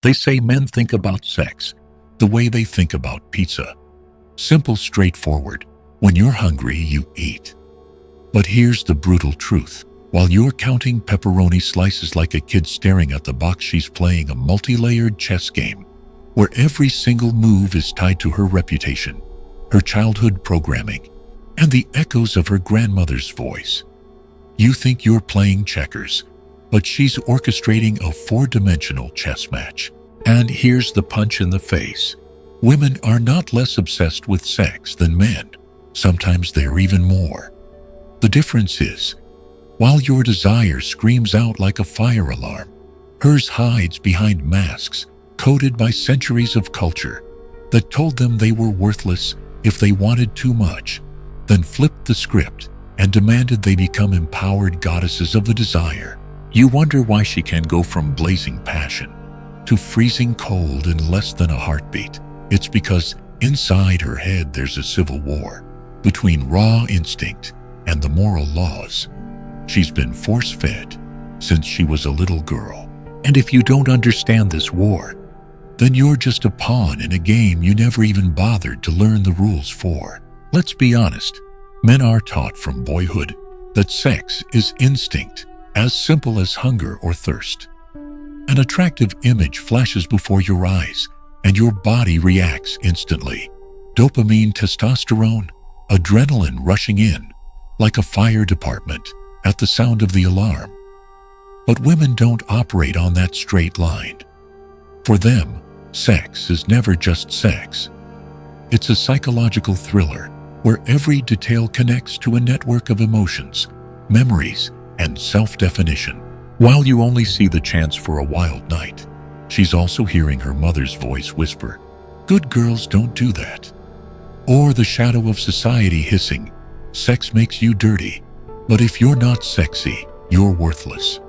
They say men think about sex the way they think about pizza. Simple, straightforward. When you're hungry, you eat. But here's the brutal truth. While you're counting pepperoni slices like a kid staring at the box, she's playing a multi-layered chess game where every single move is tied to her reputation, her childhood programming, and the echoes of her grandmother's voice. You think you're playing checkers, but she's orchestrating a four-dimensional chess match. And here's the punch in the face. Women are not less obsessed with sex than men. Sometimes they're even more. The difference is, while your desire screams out like a fire alarm, hers hides behind masks coded by centuries of culture that told them they were worthless if they wanted too much, then flipped the script and demanded they become empowered goddesses of the desire. You wonder why she can go from blazing passion to freezing cold in less than a heartbeat. It's because inside her head there's a civil war between raw instinct and the moral laws. She's been force-fed since she was a little girl. And if you don't understand this war, then you're just a pawn in a game you never even bothered to learn the rules for. Let's be honest, men are taught from boyhood that sex is instinct, as simple as hunger or thirst. An attractive image flashes before your eyes, and your body reacts instantly. Dopamine, testosterone, adrenaline rushing in, like a fire department at the sound of the alarm. But women don't operate on that straight line. For them, sex is never just sex. It's a psychological thriller where every detail connects to a network of emotions, memories, and self-definition. While you only see the chance for a wild night, she's also hearing her mother's voice whisper, "Good girls don't do that." Or the shadow of society hissing, "Sex makes you dirty, but if you're not sexy, you're worthless."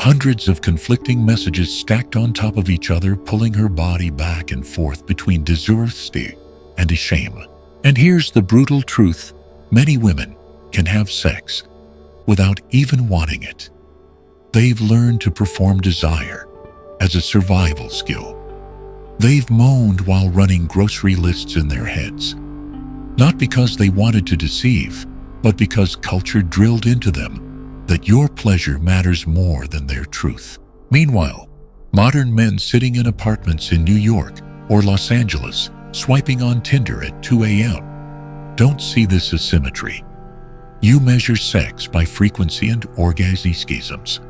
Hundreds of conflicting messages stacked on top of each other, pulling her body back and forth between dishonesty and shame. And here's the brutal truth. Many women can have sex without even wanting it. They've learned to perform desire as a survival skill. They've moaned while running grocery lists in their heads, not because they wanted to deceive, but because culture drilled into them that your pleasure matters more than their truth. Meanwhile, modern men sitting in apartments in New York or Los Angeles, swiping on Tinder at 2 a.m., don't see this as symmetry. You measure sex by frequency and orgasms.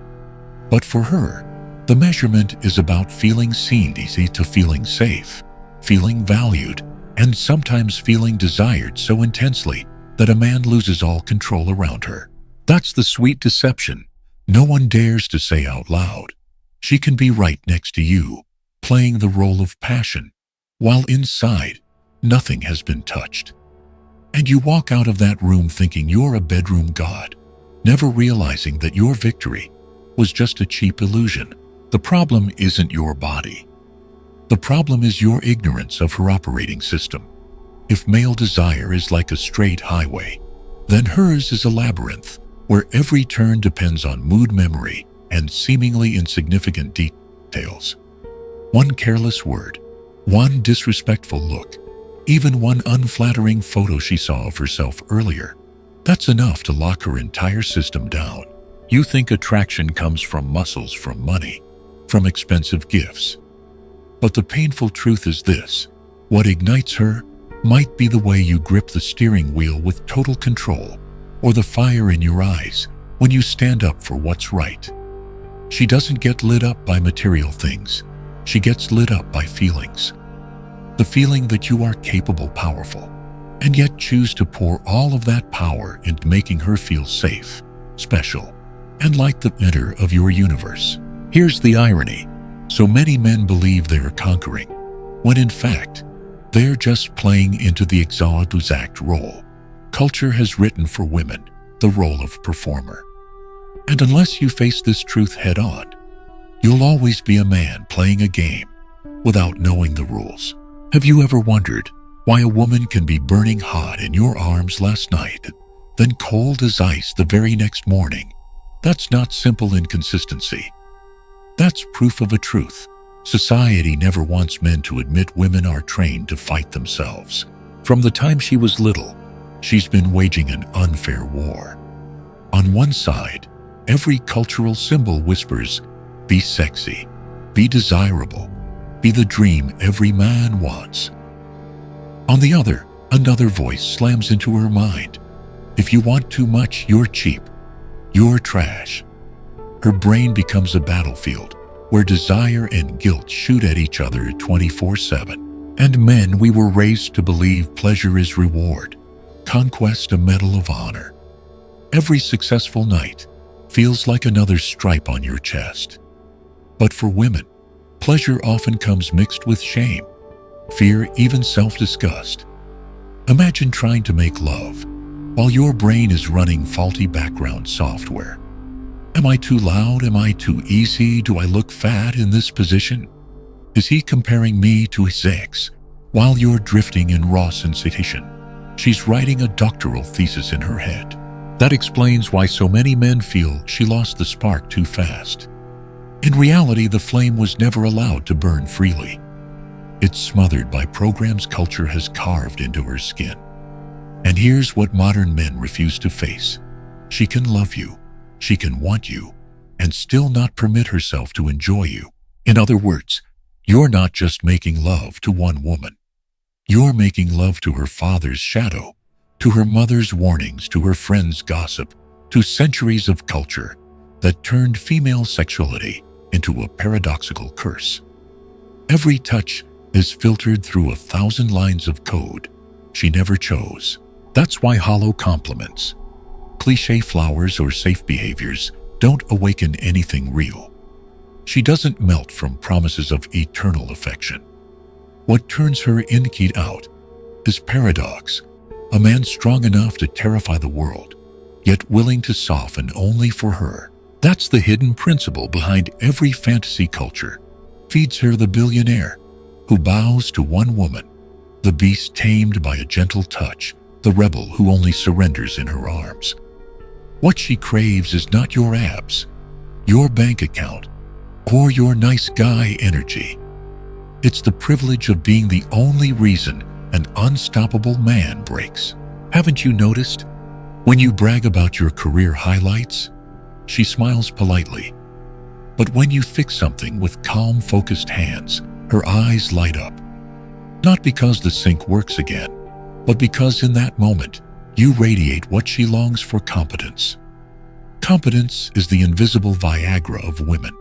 But for her, the measurement is about feeling seen, easy to feeling safe, feeling valued, and sometimes feeling desired so intensely that a man loses all control around her. That's the sweet deception no one dares to say out loud. She can be right next to you, playing the role of passion, while inside, nothing has been touched. And you walk out of that room thinking you're a bedroom god, never realizing that your victory was just a cheap illusion. The problem isn't your body. The problem is your ignorance of her operating system. If male desire is like a straight highway, then hers is a labyrinth where every turn depends on mood, memory, and seemingly insignificant details. One careless word, one disrespectful look, even one unflattering photo she saw of herself earlier, that's enough to lock her entire system down. You think attraction comes from muscles, from money, from expensive gifts. But the painful truth is this: what ignites her might be the way you grip the steering wheel with total control, or the fire in your eyes when you stand up for what's right. She doesn't get lit up by material things. She gets lit up by feelings. The feeling that you are capable, powerful, and yet choose to pour all of that power into making her feel safe, special, and like the center of your universe. Here's the irony. So many men believe they're conquering, when in fact, they're just playing into the exact role culture has written for women, the role of performer. And unless you face this truth head on, you'll always be a man playing a game without knowing the rules. Have you ever wondered why a woman can be burning hot in your arms last night, then cold as ice the very next morning? That's not simple inconsistency. That's proof of a truth. Society never wants men to admit women are trained to fight themselves. From the time she was little, she's been waging an unfair war. On one side, every cultural symbol whispers, be sexy, be desirable, be the dream every man wants. On the other, another voice slams into her mind. If you want too much, you're cheap. You're trash. Her brain becomes a battlefield where desire and guilt shoot at each other 24/7. And men, we were raised to believe pleasure is reward, conquest a medal of honor. Every successful night feels like another stripe on your chest. But for women, pleasure often comes mixed with shame, fear, even self-disgust. Imagine trying to make love while your brain is running faulty background software. Am I too loud? Am I too easy? Do I look fat in this position? Is he comparing me to his ex? While you're drifting in raw sensation, she's writing a doctoral thesis in her head. That explains why so many men feel she lost the spark too fast. In reality, the flame was never allowed to burn freely. It's smothered by programs culture has carved into her skin. And here's what modern men refuse to face. She can love you, she can want you, and still not permit herself to enjoy you. In other words, you're not just making love to one woman. You're making love to her father's shadow, to her mother's warnings, to her friends' gossip, to centuries of culture that turned female sexuality into a paradoxical curse. Every touch is filtered through 1,000 lines of code she never chose. That's why hollow compliments, cliché flowers, or safe behaviors don't awaken anything real. She doesn't melt from promises of eternal affection. What turns her inside out is paradox, a man strong enough to terrify the world, yet willing to soften only for her. That's the hidden principle behind every fantasy culture. Feeds her the billionaire who bows to one woman, the beast tamed by a gentle touch, the rebel who only surrenders in her arms. What she craves is not your abs, your bank account, or your nice guy energy. It's the privilege of being the only reason an unstoppable man breaks. Haven't you noticed? When you brag about your career highlights, she smiles politely. But when you fix something with calm, focused hands, her eyes light up. Not because the sink works again, but because in that moment, you radiate what she longs for: competence. Competence is the invisible Viagra of women.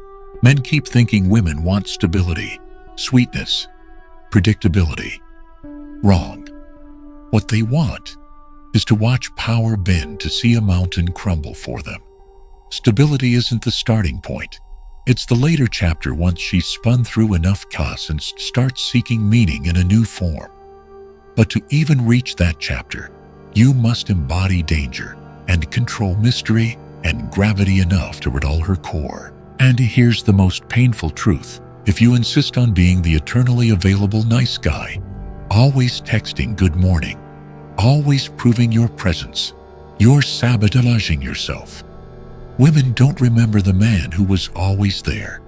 Men keep thinking women want stability, sweetness, predictability. Wrong. What they want is to watch power bend to see a mountain crumble for them. Stability isn't the starting point. It's the later chapter, once she's spun through enough chaos and starts seeking meaning in a new form. But to even reach that chapter, you must embody danger and control mystery and gravity enough to riddle her core. And here's the most painful truth. If you insist on being the eternally available nice guy, always texting good morning, always proving your presence, you're sabotaging yourself. Women don't remember the man who was always there.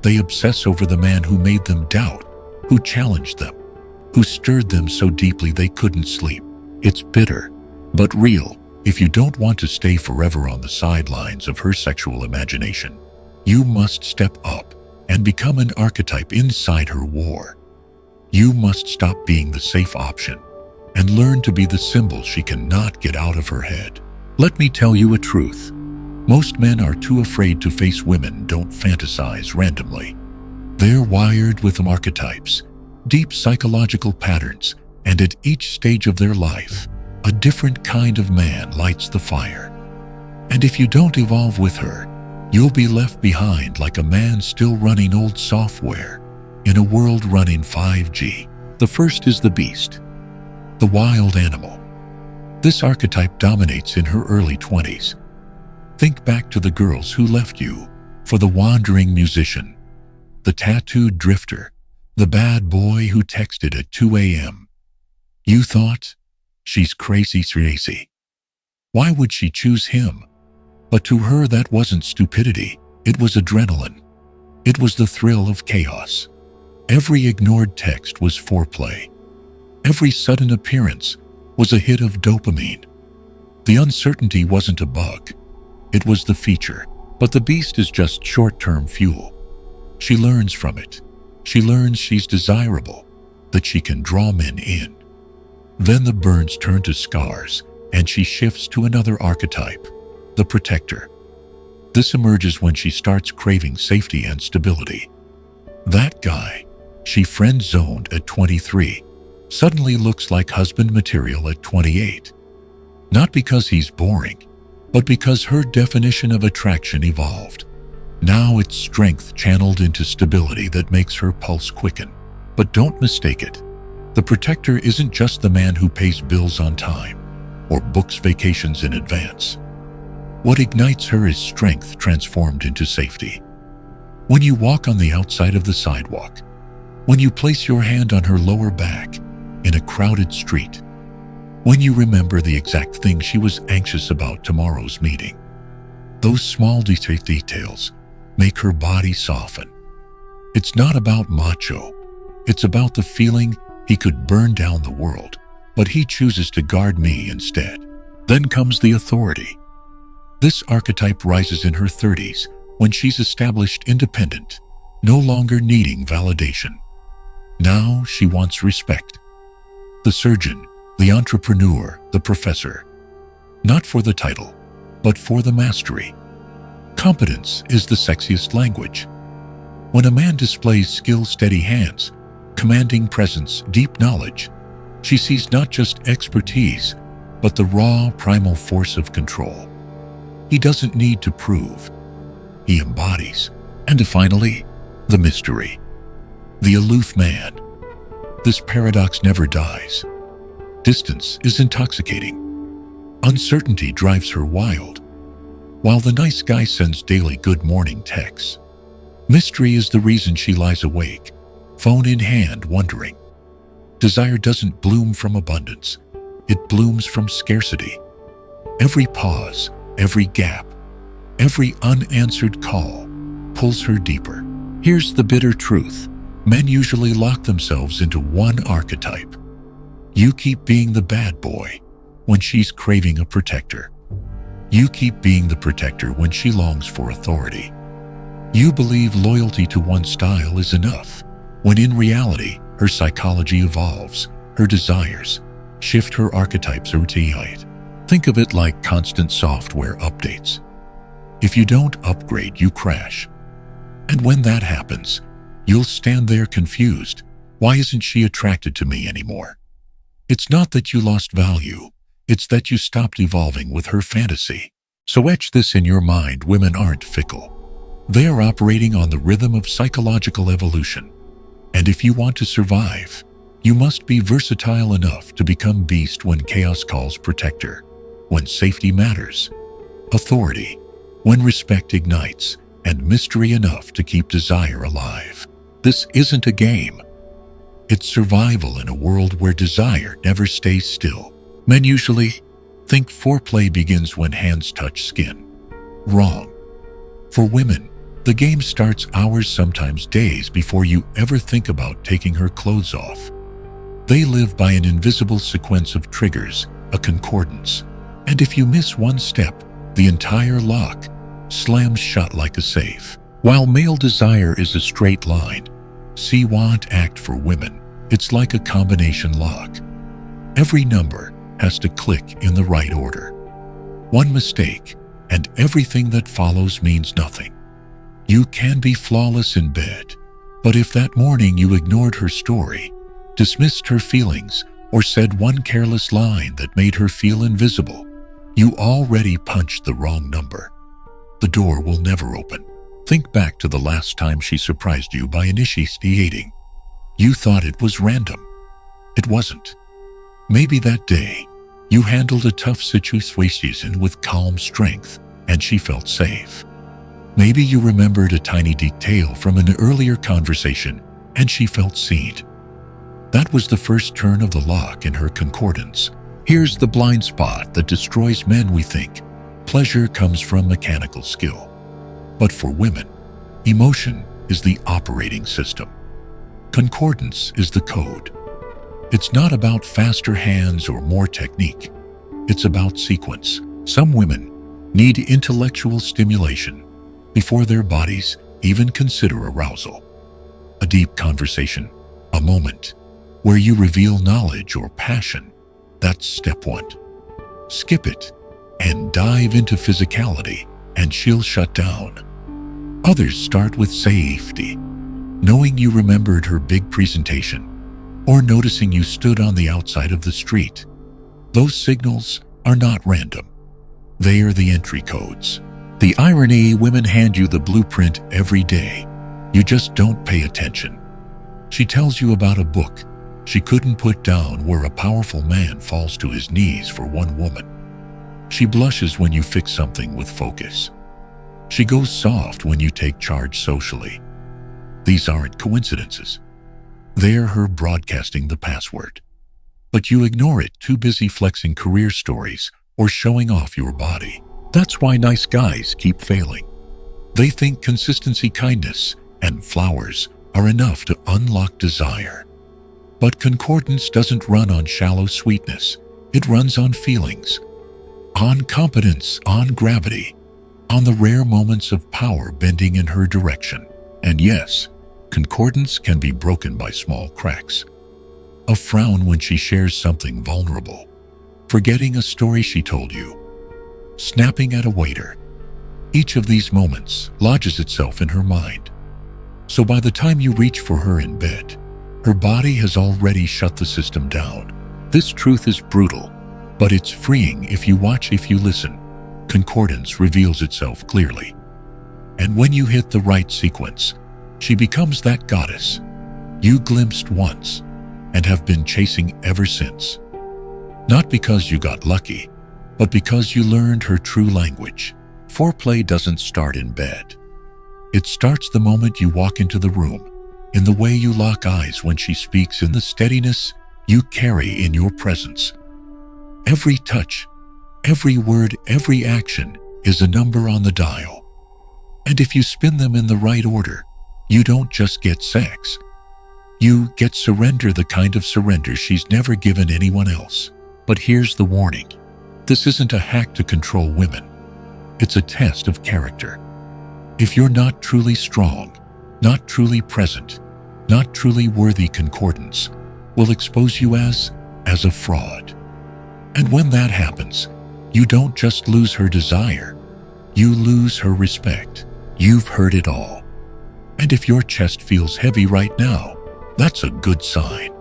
They obsess over the man who made them doubt, who challenged them, who stirred them so deeply they couldn't sleep. It's bitter, but real. If you don't want to stay forever on the sidelines of her sexual imagination, you must step up and become an archetype inside her war. You must stop being the safe option and learn to be the symbol she cannot get out of her head. Let me tell you a truth. Most men are too afraid to face women don't fantasize randomly. They're wired with archetypes, deep psychological patterns, and at each stage of their life, a different kind of man lights the fire. And if you don't evolve with her, you'll be left behind like a man still running old software in a world running 5G. The first is the beast, the wild animal. This archetype dominates in her early 20s. Think back to the girls who left you for the wandering musician, the tattooed drifter, the bad boy who texted at 2 a.m. You thought, she's crazy. Why would she choose him? But to her, that wasn't stupidity. It was adrenaline. It was the thrill of chaos. Every ignored text was foreplay. Every sudden appearance was a hit of dopamine. The uncertainty wasn't a bug. It was the feature. But the beast is just short-term fuel. She learns from it. She learns she's desirable, that she can draw men in. Then the burns turn to scars, and she shifts to another archetype, the protector. This emerges when she starts craving safety and stability. That guy she friend-zoned at 23 suddenly looks like husband material at 28. Not because he's boring, but because her definition of attraction evolved. Now it's strength channeled into stability that makes her pulse quicken. But don't mistake it. The protector isn't just the man who pays bills on time or books vacations in advance. What ignites her is strength transformed into safety. When you walk on the outside of the sidewalk, when you place your hand on her lower back in a crowded street, when you remember the exact thing she was anxious about tomorrow's meeting, those small details make her body soften. It's not about macho. It's about the feeling he could burn down the world, but he chooses to guard me instead. Then comes the authority. This archetype rises in her 30s when she's established independent, no longer needing validation. Now she wants respect. The surgeon, the entrepreneur, the professor. Not for the title, but for the mastery. Competence is the sexiest language. When a man displays skill, steady hands, commanding presence, deep knowledge, she sees not just expertise, but the raw, primal force of control. He doesn't need to prove. He embodies. And finally, the mystery. The aloof man. This paradox never dies. Distance is intoxicating. Uncertainty drives her wild, while the nice guy sends daily good morning texts. Mystery is the reason she lies awake, phone in hand, wondering. Desire doesn't bloom from abundance. It blooms from scarcity. Every pause, every gap, every unanswered call pulls her deeper. Here's the bitter truth. Men usually lock themselves into one archetype. You keep being the bad boy when she's craving a protector. You keep being the protector when she longs for authority. You believe loyalty to one style is enough, when in reality, her psychology evolves, her desires shift, her archetypes rotate. Think of it like constant software updates. If you don't upgrade, you crash. And when that happens, you'll stand there confused. Why isn't she attracted to me anymore? It's not that you lost value. It's that you stopped evolving with her fantasy. So etch this in your mind: women aren't fickle. They are operating on the rhythm of psychological evolution. And if you want to survive, you must be versatile enough to become beast when chaos calls, protector when safety matters, authority when respect ignites, and mystery enough to keep desire alive. This isn't a game. It's survival in a world where desire never stays still. Men usually think foreplay begins when hands touch skin. Wrong. For women, the game starts hours, sometimes days, before you ever think about taking her clothes off. They live by an invisible sequence of triggers, a concordance. And if you miss one step, the entire lock slams shut like a safe. While male desire is a straight line, see, want, act for women, it's like a combination lock. Every number has to click in the right order. One mistake, and everything that follows means nothing. You can be flawless in bed, but if that morning you ignored her story, dismissed her feelings, or said one careless line that made her feel invisible, you already punched the wrong number. The door will never open. Think back to the last time she surprised you by initiating. You thought it was random. It wasn't. Maybe that day, you handled a tough situation with calm strength, and she felt safe. Maybe you remembered a tiny detail from an earlier conversation, and she felt seen. That was the first turn of the lock in her concordance. Here's the blind spot that destroys men. We think pleasure comes from mechanical skill. But for women, emotion is the operating system. Concordance is the code. It's not about faster hands or more technique. It's about sequence. Some women need intellectual stimulation before their bodies even consider arousal. A deep conversation, a moment where you reveal knowledge or passion. That's step one. Skip it and dive into physicality, and she'll shut down. Others start with safety, knowing you remembered her big presentation, or noticing you stood on the outside of the street. Those signals are not random. They are the entry codes. The irony, women hand you the blueprint every day. You just don't pay attention. She tells you about a book she couldn't put down where a powerful man falls to his knees for one woman. She blushes when you fix something with focus. She goes soft when you take charge socially. These aren't coincidences. They're her broadcasting the password. But you ignore it, too busy flexing career stories or showing off your body. That's why nice guys keep failing. They think consistency, kindness, and flowers are enough to unlock desire. But concordance doesn't run on shallow sweetness. It runs on feelings, on competence, on gravity, on the rare moments of power bending in her direction. And yes, concordance can be broken by small cracks. A frown when she shares something vulnerable, forgetting a story she told you, snapping at a waiter. Each of these moments lodges itself in her mind. So by the time you reach for her in bed, her body has already shut the system down. This truth is brutal, but it's freeing if you watch, if you listen. Concordance reveals itself clearly. And when you hit the right sequence, she becomes that goddess you glimpsed once and have been chasing ever since. Not because you got lucky, but because you learned her true language. Foreplay doesn't start in bed. It starts the moment you walk into the room, in the way you lock eyes when she speaks, in the steadiness you carry in your presence. Every touch, every word, every action is a number on the dial. And if you spin them in the right order, you don't just get sex. You get surrender, the kind of surrender she's never given anyone else. But here's the warning. This isn't a hack to control women. It's a test of character. If you're not truly strong, not truly present, not truly worthy, concordance will expose you as a fraud. And when that happens, you don't just lose her desire, you lose her respect. You've heard it all. And if your chest feels heavy right now, that's a good sign.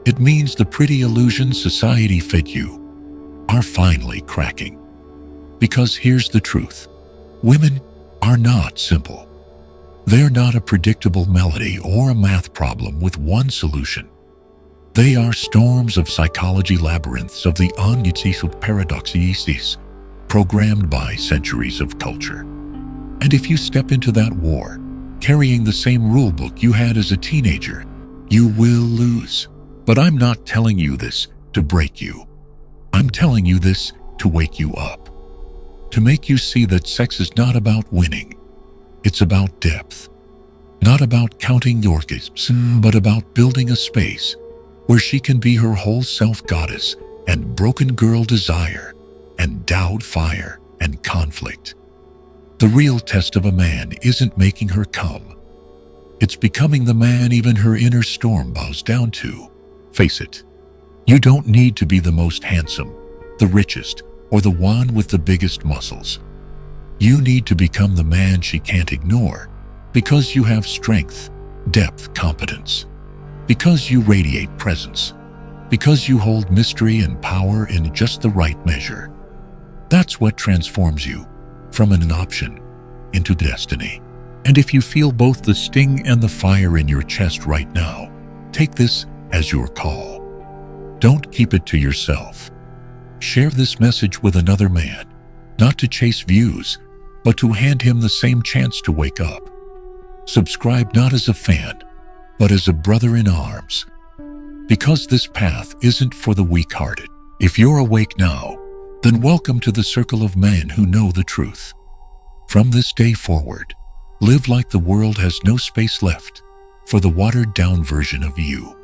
It means the pretty illusions society fed you are finally cracking. Because here's the truth. Women are not simple. They're not a predictable melody or a math problem with one solution. They are storms of psychology, labyrinths of the unutterable paradoxes, programmed by centuries of culture. And if you step into that war, carrying the same rulebook you had as a teenager, you will lose. But I'm not telling you this to break you. I'm telling you this to wake you up. To make you see that sex is not about winning. It's about depth. Not about counting your gifts, but about building a space where she can be her whole self, goddess and broken girl, desire and doubt, fire and conflict. The real test of a man isn't making her come. It's becoming the man even her inner storm bows down to. Face it, you don't need to be the most handsome, the richest, or the one with the biggest muscles. You need to become the man she can't ignore, because you have strength, depth, competence, because you radiate presence, because you hold mystery and power in just the right measure. That's what transforms you from an option into destiny. And if you feel both the sting and the fire in your chest right now, take this as your call. Don't keep it to yourself. Share this message with another man, not to chase views, but to hand him the same chance to wake up. Subscribe not as a fan, but as a brother in arms. Because this path isn't for the weak-hearted. If you're awake now, then welcome to the circle of men who know the truth. From this day forward, live like the world has no space left. for the watered-down version of you.